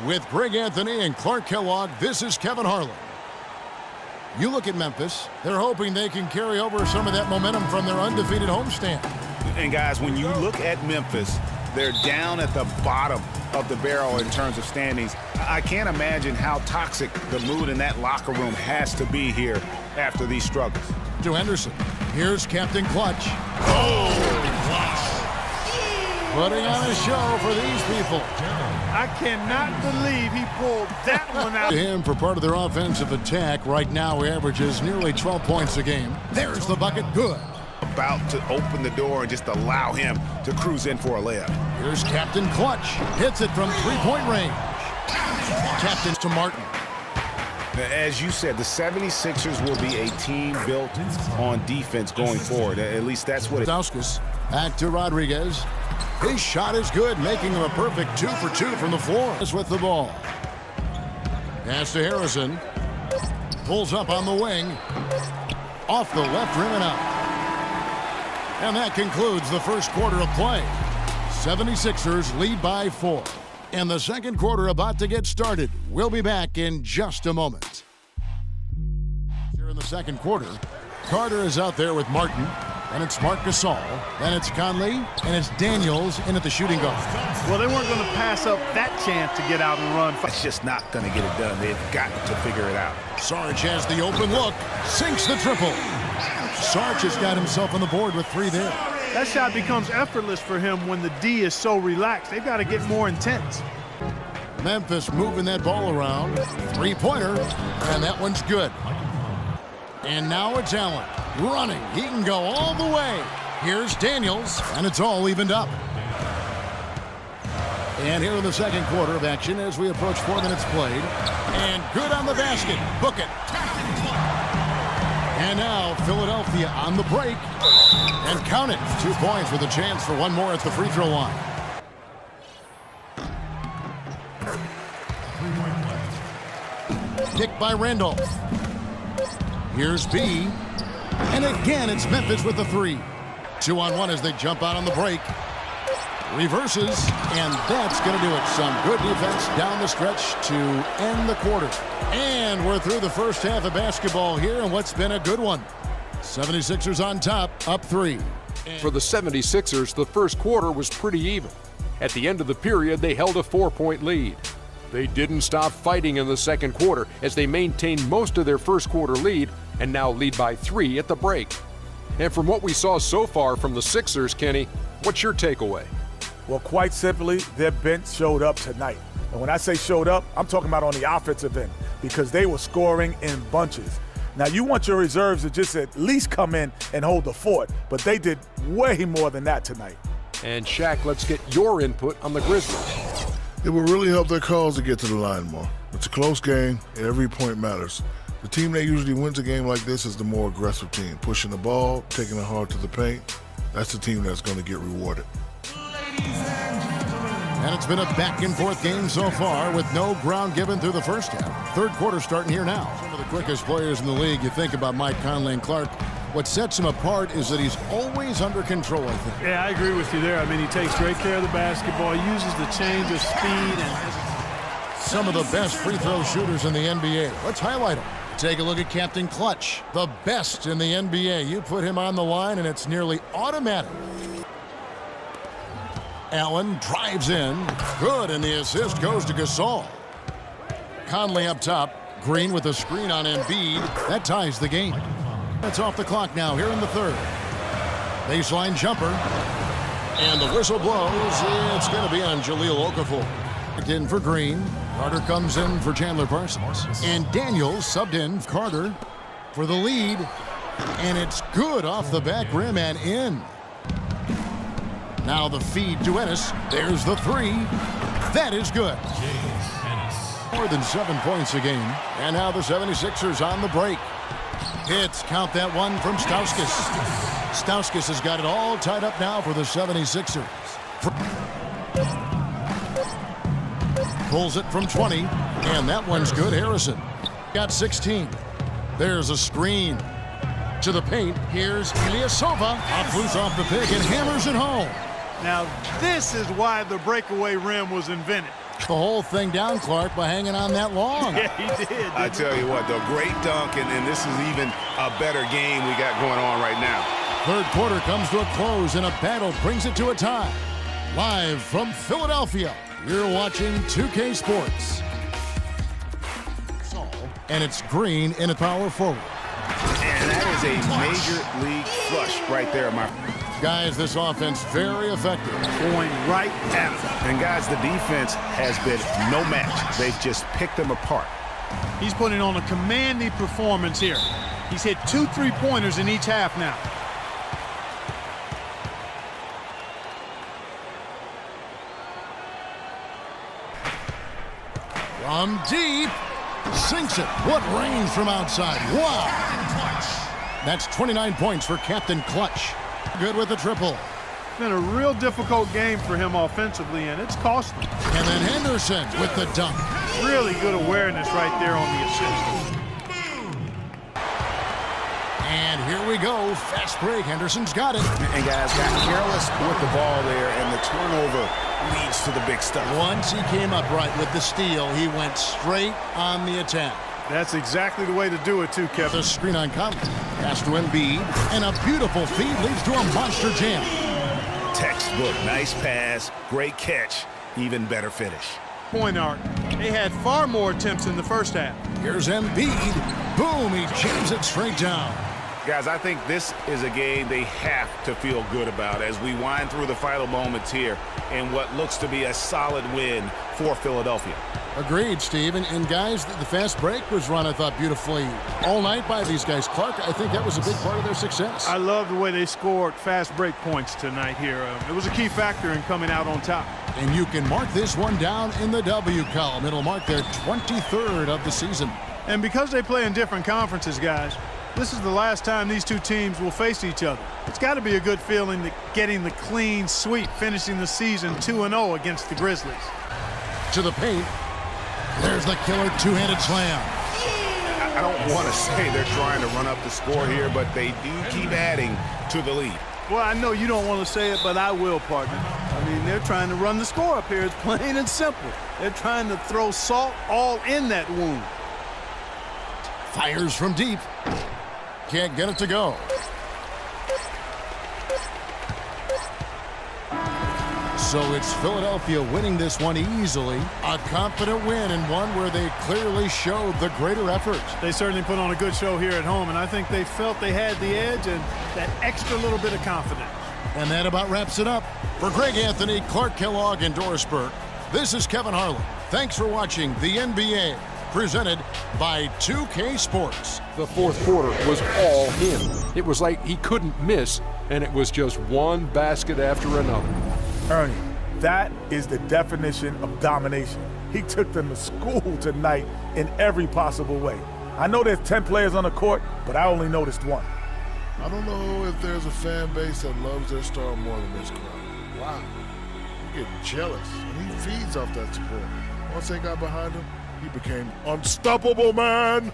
With Greg Anthony and Clark Kellogg, this is Kevin Harlan. You look at Memphis, they're hoping they can carry over some of that momentum from their undefeated homestand. And guys, when you look at Memphis, they're down at the bottom of the barrel in terms of standings. I can't imagine how toxic the mood in that locker room has to be here after these struggles. To Henderson, here's Captain Clutch. Oh, putting on a show for these people. I cannot believe he pulled that one out. Him for part of their offensive attack right now averages nearly 12 points a game. There's the bucket, good. About to open the door and just allow him to cruise in for a layup. Here's Captain Clutch, hits it from three-point range. Captain to Martin. As you said, the 76ers will be a team built on defense going forward. At least that's what it is. Stauskas back to Rodriguez. His shot is good, making him a perfect 2 for 2 from the floor. With the ball. Pass to Harrison. Pulls up on the wing. Off the left rim and out. And that concludes the first quarter of play. 76ers lead by 4. And the second quarter about to get started. We'll be back in just a moment. Here in the second quarter, Carter is out there with Martin. And it's Marc Gasol. Then it's Conley. And it's Daniels in at the shooting guard. Well, they weren't going to pass up that chance to get out and run. It's just not going to get it done. They've got to figure it out. Sarge has the open look. Sinks the triple. Sarge has got himself on the board with 3 there. That shot becomes effortless for him when the D is so relaxed. They've got to get more intense. Memphis moving that ball around. Three-pointer, and that one's good. And now it's Allen running. He can go all the way. Here's Daniels, and it's all evened up. And here in the second quarter of action as we approach 4 minutes played. And good on the basket. Book it. And now Philadelphia on the break. And count it. 2 points with a chance for one more at the free throw line. Kick by Randolph. Here's B. And again, it's Memphis with the 3. 2-on-1 as they jump out on the break. Reverses, and that's going to do it. Some good defense down the stretch to end the quarter. And we're through the first half of basketball here, and what's been a good one. 76ers on top, up 3. For the 76ers, the first quarter was pretty even. At the end of the period, they held a 4-point lead. They didn't stop fighting in the second quarter as they maintained most of their first quarter lead and now lead by 3 at the break. And from what we saw so far from the Sixers, Kenny, what's your takeaway? Well, quite simply, their bench showed up tonight. And when I say showed up, I'm talking about on the offensive end because they were scoring in bunches. Now, you want your reserves to just at least come in and hold the fort, but they did way more than that tonight. And Shaq, let's get your input on the Grizzlies. It will really help their cause to get to the line more. It's a close game, and every point matters. The team that usually wins a game like this is the more aggressive team, pushing the ball, taking it hard to the paint. That's the team that's going to get rewarded. And it's been a back-and-forth game so far with no ground given through the first half. Third quarter starting here now. Some of the quickest players in the league. You think about Mike Conley and Clark. What sets him apart is that he's always under control, I think. Yeah, I agree with you there. I mean, he takes great care of the basketball, uses the change of speed. And some of the best free throw shooters in the NBA. Let's highlight them. Take a look at Captain Clutch, the best in the NBA. You put him on the line, and it's nearly automatic. Allen drives in. Good, and the assist goes to Gasol. Conley up top. Green with a screen on Embiid. That ties the game. It's off the clock now here in the third. Baseline jumper. And the whistle blows. It's going to be on Jahlil Okafor. In for Green. Carter comes in for Chandler Parsons. And Daniels subbed in Carter for the lead. And it's good off the back rim and in. Now the feed to Ennis. There's the 3. That is good. More than 7 points a game. And now the 76ers on the break. Hits, count that one from Stauskas. Stauskas has got it all tied up now for the 76ers. Pulls it from 20, and that one's good. Harrison got 16. There's a screen to the paint. Here's Ilyasova. Off loose off the pick and hammers it home. now this is why the breakaway rim was invented. The whole thing down, Clark, by hanging on that long. Yeah, he did. I tell you what, though, great dunk, and this is even a better game we got going on right now. Third quarter comes to a close, and a battle brings it to a tie. Live from Philadelphia, you're watching 2K Sports. And it's Green in a power forward. And that is a major league flush right there, my Guys, this offense very effective. Going right at him. And guys, the defense has been no match. They've just picked them apart. He's putting on a commanding performance here. He's hit 2 3-pointers in each half now. From deep, sinks it. What range from outside. Wow. That's 29 points for Captain Clutch. Good with the triple. It's been a real difficult game for him offensively, and it's cost him. And then Henderson with the dunk. Really good awareness right there on the assist. And here we go. Fast break. Henderson's got it. And guys got careless with the ball there, and the turnover leads to the big stuff. Once he came upright with the steal, he went straight on the attack. That's exactly the way to do it, too, Kevin. The screen on Conley. Pass to Embiid. And a beautiful feed leads to a monster jam. Textbook. Nice pass. Great catch. Even better finish. Point arc. They had far more attempts in the first half. Here's Embiid. Boom, he jams it straight down. Guys, I think this is a game they have to feel good about as we wind through the final moments here in what looks to be a solid win for Philadelphia. Agreed, Steve. And guys, the fast break was run, I thought, beautifully all night by these guys. Clark, I think that was a big part of their success. I love the way they scored fast break points tonight here. It was a key factor in coming out on top. And you can mark this one down in the W column. It'll mark their 23rd of the season. And because they play in different conferences, guys, this is the last time these two teams will face each other. It's got to be a good feeling that getting the clean sweep, finishing the season 2-0 against the Grizzlies. To the paint. There's the killer two-handed slam. I don't want to say they're trying to run up the score here, but they do keep adding to the lead. Well, I know you don't want to say it, but I will, partner. I mean, they're trying to run the score up here. It's plain and simple. They're trying to throw salt all in that wound. Fires from deep. Can't get it to go. So it's Philadelphia winning this one easily. A confident win and one where they clearly showed the greater effort. They certainly put on a good show here at home, and I think they felt they had the edge and that extra little bit of confidence. And that about wraps it up. For Greg Anthony, Clark Kellogg, and Doris Burke, this is Kevin Harlan. Thanks for watching the NBA, presented by 2K Sports. The fourth quarter was all him. It was like he couldn't miss, and it was just one basket after another. Ernie, that is the definition of domination. He took them to school tonight in every possible way. I know there's 10 players on the court, but I only noticed one. I don't know if there's a fan base that loves their star more than this crowd. Wow. You get jealous, and he feeds off that support. Once they got behind him, he became unstoppable, man.